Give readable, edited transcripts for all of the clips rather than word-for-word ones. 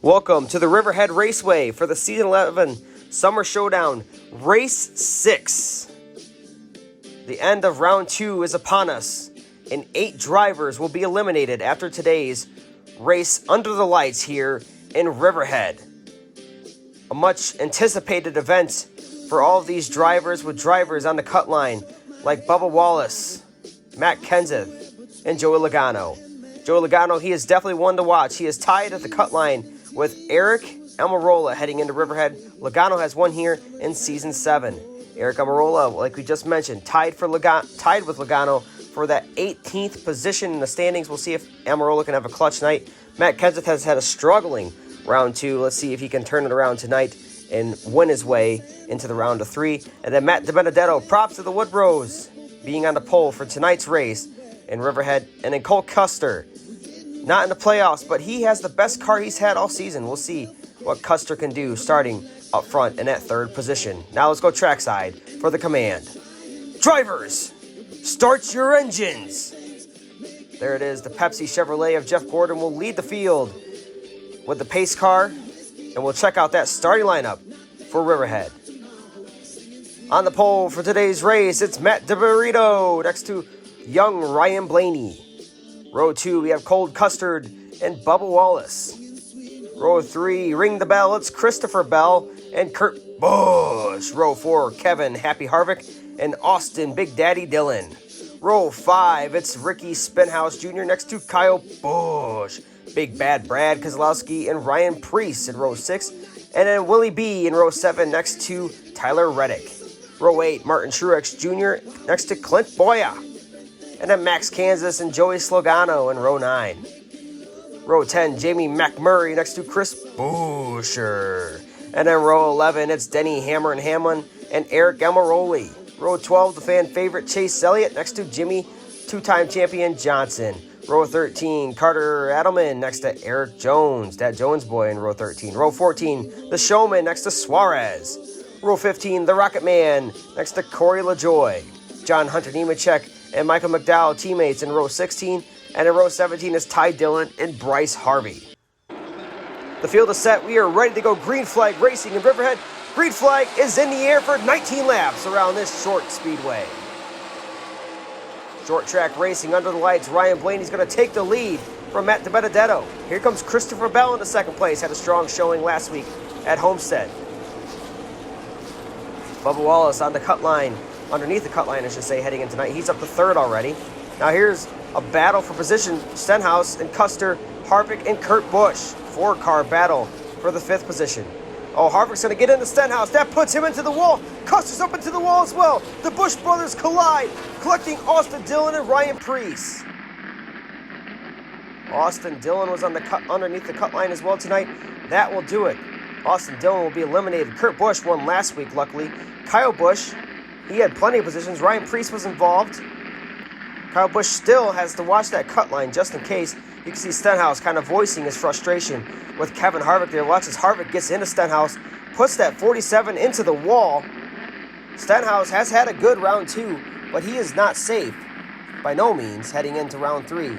Welcome to the Riverhead Raceway for the Season 11 Summer Showdown, Race 6. The end of Round 2 is upon us, and 8 drivers will be eliminated after today's race under the lights here in Riverhead. A much anticipated event for all of these drivers, with drivers on the cut line like Bubba Wallace, Matt Kenseth, and Joey Logano. Joey Logano, he is definitely one to watch. He is tied at the cut line with Aric Almirola heading into Riverhead. Logano has won here in Season 7. Aric Almirola, like we just mentioned, tied with Logano for that 18th position in the standings. We'll see if Almirola can have a clutch night. Matt Kenseth has had a struggling Round 2. Let's see if he can turn it around tonight and win his way into the round of 3. And then Matt DiBenedetto, props to the Woodrose, being on the pole for tonight's race in Riverhead. And then Cole Custer, not in the playoffs, but he has the best car he's had all season. We'll see what Custer can do starting up front in that 3rd position. Now let's go trackside for the command. Drivers, start your engines. There it is. The Pepsi Chevrolet of Jeff Gordon will lead the field with the pace car, and we'll check out that starting lineup for Riverhead. On the pole for today's race, it's Matt DiBenedetto next to young Ryan Blaney. Row 2, we have Cold Custard and Bubba Wallace. Row 3, ring the bell, it's Christopher Bell and Kurt Busch. Row 4, Kevin Happy Harvick and Austin Big Daddy Dillon. Row 5, it's Ricky Spinhouse Jr. next to Kyle Busch. Big Bad Brad Keselowski and Ryan Preece in row 6. And then Willie B in row 7 next to Tyler Reddick. Row 8, Martin Truex Jr. next to Clint Bowyer. And then Max Kansas and Joey Logano in row 9. Row 10, Jamie McMurray next to Chris Buescher. And then row 11, it's Denny Hammer and Hamlin and Aric Almirola. Row 12, the fan favorite Chase Elliott next to Jimmie, 2-time champion Johnson. Row 13, Carter Adelman next to Erik Jones, that Jones boy in row 13. Row 14, the Showman next to Suarez. Row 15, the Rocket Man next to Corey LaJoie. John Hunter Nemechek and Michael McDowell teammates in row 16. And in row 17 is Ty Dillon and Bryce Harvey. The field is set. We are ready to go green flag racing in Riverhead. Green flag is in the air for 19 laps around this short speedway. Short track racing under the lights. Ryan Blaney's going to take the lead from Matt DiBenedetto. Here comes Christopher Bell into 2nd place. Had a strong showing last week at Homestead. Bubba Wallace on the cut line. Underneath the cut line, I should say, heading in tonight. He's up to 3rd already. Now here's a battle for position. Stenhouse and Custer, Harvick and Kurt Busch. 4-car battle for the 5th position. Oh, Harvick's going to get into Stenhouse. That puts him into the wall. Custer's up into the wall as well. The Busch brothers collide, collecting Austin Dillon and Ryan Preece. Austin Dillon was on the underneath the cut line as well tonight. That will do it. Austin Dillon will be eliminated. Kurt Busch won last week, luckily. Kyle Busch, he had plenty of positions. Ryan Preece was involved. Kyle Busch still has to watch that cut line just in case. You can see Stenhouse kind of voicing his frustration with Kevin Harvick there. Watch as Harvick gets into Stenhouse, puts that 47 into the wall. Stenhouse has had a good round 2, but he is not safe by no means heading into round 3.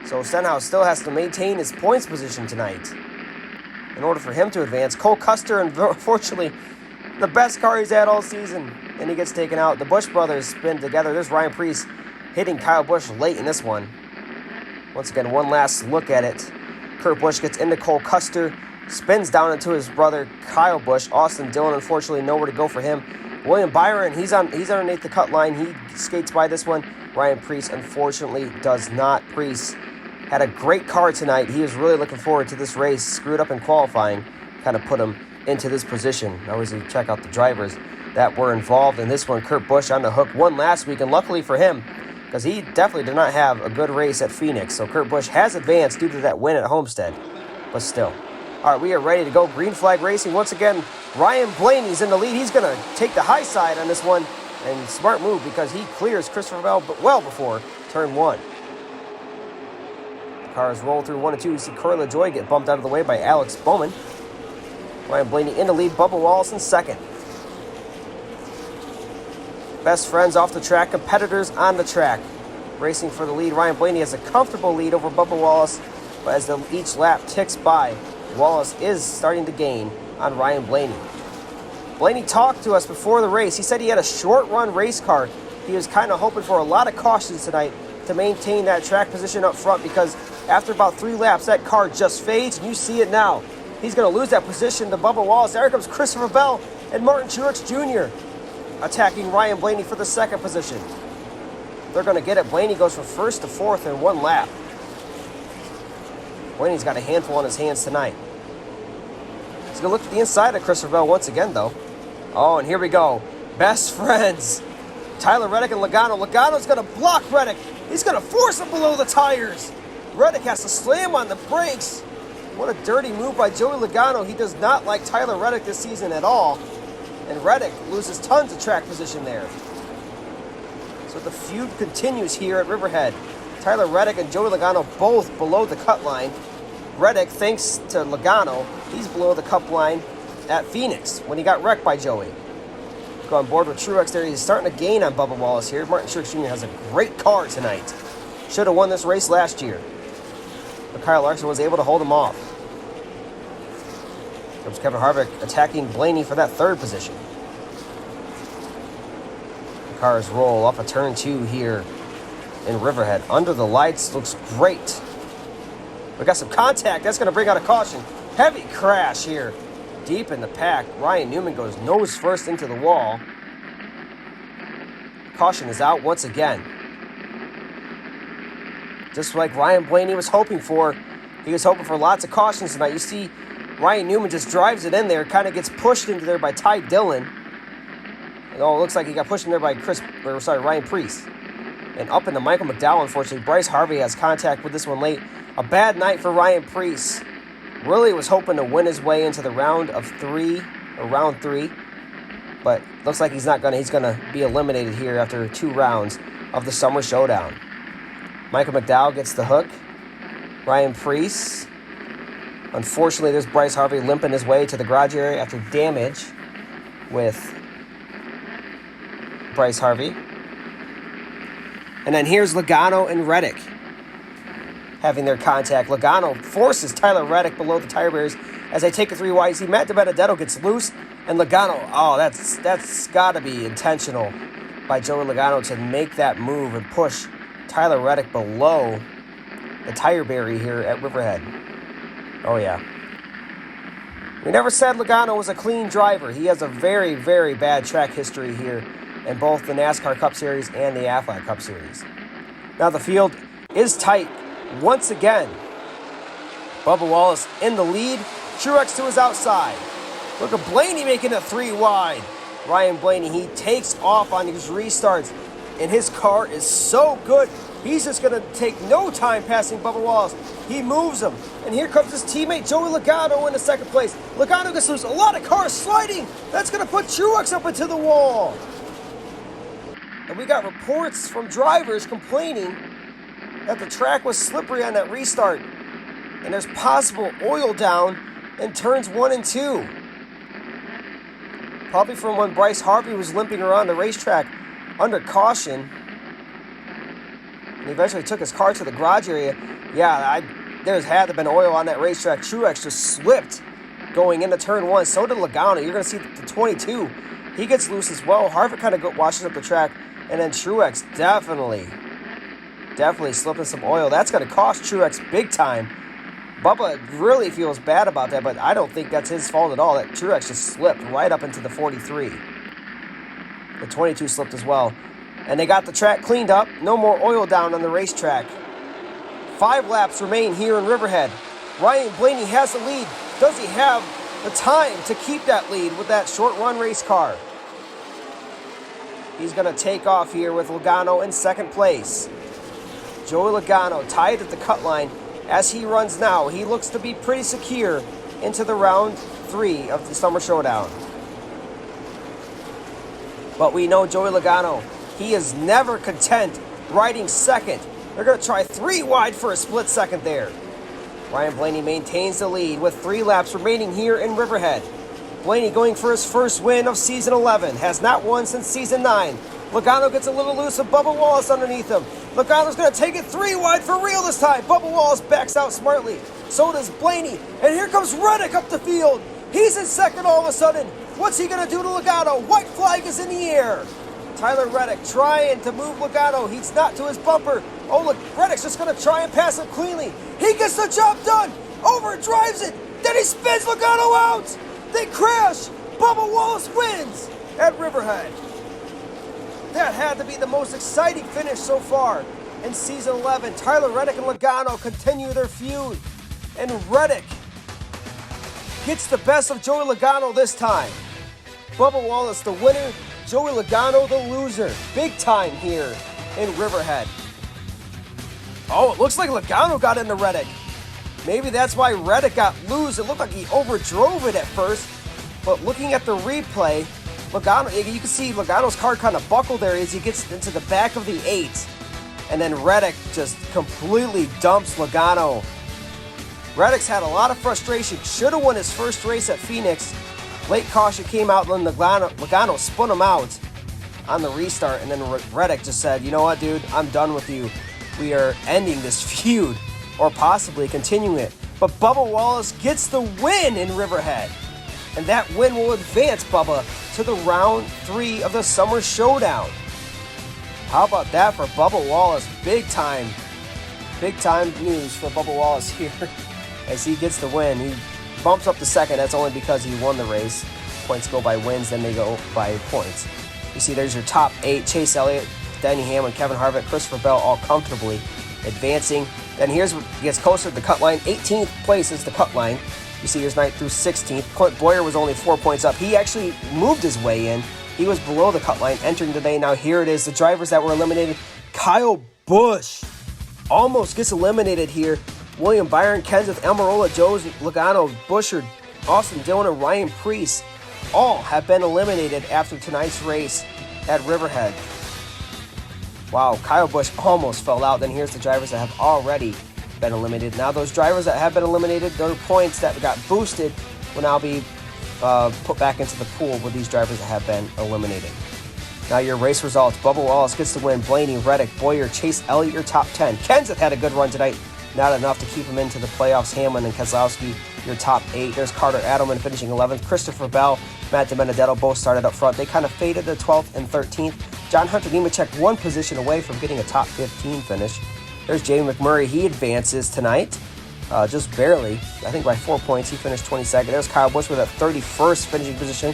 So Stenhouse still has to maintain his points position tonight in order for him to advance. Cole Custer, unfortunately, the best car he's had all season, and he gets taken out. The Busch brothers spin together. There's Ryan Preece hitting Kyle Busch late in this one. Once again, one last look at it. Kurt Busch gets into Cole Custer, spins down into his brother Kyle Busch. Austin Dillon, unfortunately, nowhere to go for him. William Byron, he's underneath the cut line. He skates by this one. Ryan Preece, unfortunately, does not. Preece had a great car tonight. He was really looking forward to this race. Screwed up in qualifying, kind of put him into this position. Now as we check out the drivers that were involved in this one. Kurt Busch on the hook, won last week, and luckily for him, because he definitely did not have a good race at Phoenix. So Kurt Busch has advanced due to that win at Homestead, but still. All right, we are ready to go green flag racing. Once again, Ryan Blaney's in the lead. He's going to take the high side on this one, and smart move because he clears Christopher Bell well before turn 1. The cars roll through 1 and 2. You see Corey LaJoie get bumped out of the way by Alex Bowman. Ryan Blaney in the lead, Bubba Wallace in 2nd. Best friends off the track, competitors on the track. Racing for the lead, Ryan Blaney has a comfortable lead over Bubba Wallace, but as each lap ticks by, Wallace is starting to gain on Ryan Blaney. Blaney talked to us before the race. He said he had a short run race car. He was kind of hoping for a lot of cautions tonight to maintain that track position up front, because after about 3 laps, that car just fades, and you see it now. He's going to lose that position to Bubba Wallace. There comes Christopher Bell and Martin Truex Jr. attacking Ryan Blaney for the second position. They're going to get it. Blaney goes from first to fourth in 1 lap. Blaney's got a handful on his hands tonight. He's going to look at the inside of Christopher Bell once again, though. Oh, and here we go. Best friends. Tyler Reddick and Logano. Logano's going to block Reddick. He's going to force him below the tires. Reddick has to slam on the brakes. What a dirty move by Joey Logano. He does not like Tyler Reddick this season at all. And Reddick loses tons of track position there. So the feud continues here at Riverhead. Tyler Reddick and Joey Logano both below the cut line. Reddick, thanks to Logano, he's below the cup line at Phoenix when he got wrecked by Joey. Go on board with Truex there. He's starting to gain on Bubba Wallace here. Martin Truex Jr. has a great car tonight. Should have won this race last year. But Kyle Larson was able to hold him off. Comes Kevin Harvick attacking Blaney for that third position. The cars roll off a turn 2 here in Riverhead. Under the lights, looks great. We got some contact. That's going to bring out a caution. Heavy crash here. Deep in the pack. Ryan Newman goes nose first into the wall. Caution is out once again. Just like Ryan Blaney was hoping for. He was hoping for lots of cautions tonight. You see Ryan Newman just drives it in there. Kind of gets pushed into there by Dillon. Oh, it looks like he got pushed in there by Ryan Preece. And up into Michael McDowell, unfortunately. Bryce Harvey has contact with this one late. A bad night for Ryan Preece. Really was hoping to win his way into the round 3. But looks like he's not going to. He's going to be eliminated here after 2 rounds of the Summer Showdown. Michael McDowell gets the hook. Ryan Preece. Unfortunately, there's Bryce Harvey limping his way to the garage area after damage with Bryce Harvey. And then here's Logano and Reddick having their contact. Logano forces Tyler Reddick below the tire barriers as they take a 3 wide. You see Matt DiBenedetto gets loose, and Logano, that's got to be intentional by Joey Logano to make that move and push Tyler Reddick below the tire barrier here at Riverhead. Oh, yeah. We never said Logano was a clean driver. He has a very, very bad track history here in both the NASCAR Cup Series and the Aflac Cup Series. Now the field is tight once again. Bubba Wallace in the lead. Truex to his outside. Look at Blaney making it 3 wide. Ryan Blaney, he takes off on these restarts, and his car is so good. He's just going to take no time passing Bubba Wallace. He moves him. And here comes his teammate, Joey Logano, in the second place. Logano gets loose. A lot of cars sliding. That's going to put Truex up into the wall. And we got reports from drivers complaining that the track was slippery on that restart. And there's possible oil down in turns 1 and 2. Probably from when Bryce Harvey was limping around the racetrack under caution. And he eventually took his car to the garage area. Yeah, there's had to have been oil on that racetrack. Truex just slipped going into turn 1. So did Logano. You're going to see the 22. He gets loose as well. Harvick kind of washes up the track. And then Truex definitely slipping some oil. That's going to cost Truex big time. Bubba really feels bad about that, but I don't think that's his fault at all. That Truex just slipped right up into the 43. The 22 slipped as well. And they got the track cleaned up. No more oil down on the racetrack. 5 laps remain here in Riverhead. Ryan Blaney has the lead. Does he have the time to keep that lead with that short run race car? He's going to take off here with Logano in second place. Joey Logano tied at the cut line. As he runs now, he looks to be pretty secure into the round 3 of the Summer Showdown. But we know Joey Logano, he is never content riding second. They're going to try 3 wide for a split second there. Ryan Blaney maintains the lead with 3 laps remaining here in Riverhead. Blaney going for his first win of Season 11. Has not won since Season 9. Logano gets a little loose with Bubba Wallace underneath him. Logano's going to take it 3 wide for real this time. Bubba Wallace backs out smartly. So does Blaney. And here comes Reddick up the field. He's in second all of a sudden. What's he going to do to Logano? White flag is in the air. Tyler Reddick trying to move Logano. He's not to his bumper. Oh, look, Reddick's just going to try and pass him cleanly. He gets the job done. Overdrives it. Then he spins Logano out. They crash. Bubba Wallace wins at Riverhead. That had to be the most exciting finish so far in Season 11. Tyler Reddick and Logano continue their feud. And Reddick gets the best of Joey Logano this time. Bubba Wallace the winner, Joey Logano the loser. Big time here in Riverhead. Oh, it looks like Logano got into Reddick. Maybe that's why Reddick got loose. It looked like he overdrove it at first. But looking at the replay, Logano, you can see Logano's car kind of buckled there as he gets into the back of the 8. And then Reddick just completely dumps Logano. Reddick's had a lot of frustration. Should have won his first race at Phoenix. Late caution came out, and then Logano spun him out on the restart. And then Reddick just said, you know what, dude, I'm done with you. We are ending this feud, or possibly continuing it. But Bubba Wallace gets the win in Riverhead. And that win will advance Bubba to the round 3 of the Summer Showdown. How about that for Bubba Wallace? Big time news for Bubba Wallace here as he gets the win. He bumps up to second. That's only because he won the race. Points go by wins, then they go by points. You see there's your top 8. Chase Elliott, Denny Hamlin, Kevin Harvick, Christopher Bell all comfortably advancing. Then here's what gets closer to the cut line. 18th place is the cut line. You see here's 9th through 16th. Clint Bowyer was only 4 points up. He actually moved his way in. He was below the cut line entering today. Now here it is. The drivers that were eliminated. Kyle Busch almost gets eliminated here. William Byron, Kenseth, Almirola, Jones, Logano, Buescher, Austin Dillon, and Ryan Preece all have been eliminated after tonight's race at Riverhead. Wow, Kyle Busch almost fell out. Then here's the drivers that have already been eliminated. Now those drivers that have been eliminated, their points that got boosted will now be put back into the pool with these drivers that have been eliminated. Now your race results. Bubba Wallace gets the win. Blaney, Reddick, Bowyer, Chase Elliott, your top 10. Kenseth had a good run tonight. Not enough to keep him into the playoffs. Hamlin and Keselowski, your top 8. There's Carter Adelman finishing 11th. Christopher Bell, Matt DiBenedetto both started up front. They kind of faded to 12th and 13th. John Hunter Nemechek one position away from getting a top 15 finish. There's Jamie McMurray. He advances tonight, just barely. I think by 4 points. He finished 22nd. There's Kyle Busch with a 31st finishing position.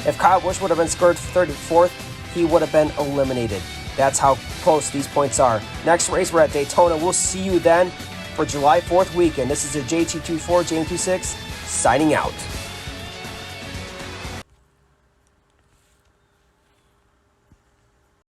If Kyle Busch would have been scored for 34th, he would have been eliminated. That's how close these points are. Next race, we're at Daytona. We'll see you then for July 4th weekend. This is a JT24, James 26, signing out.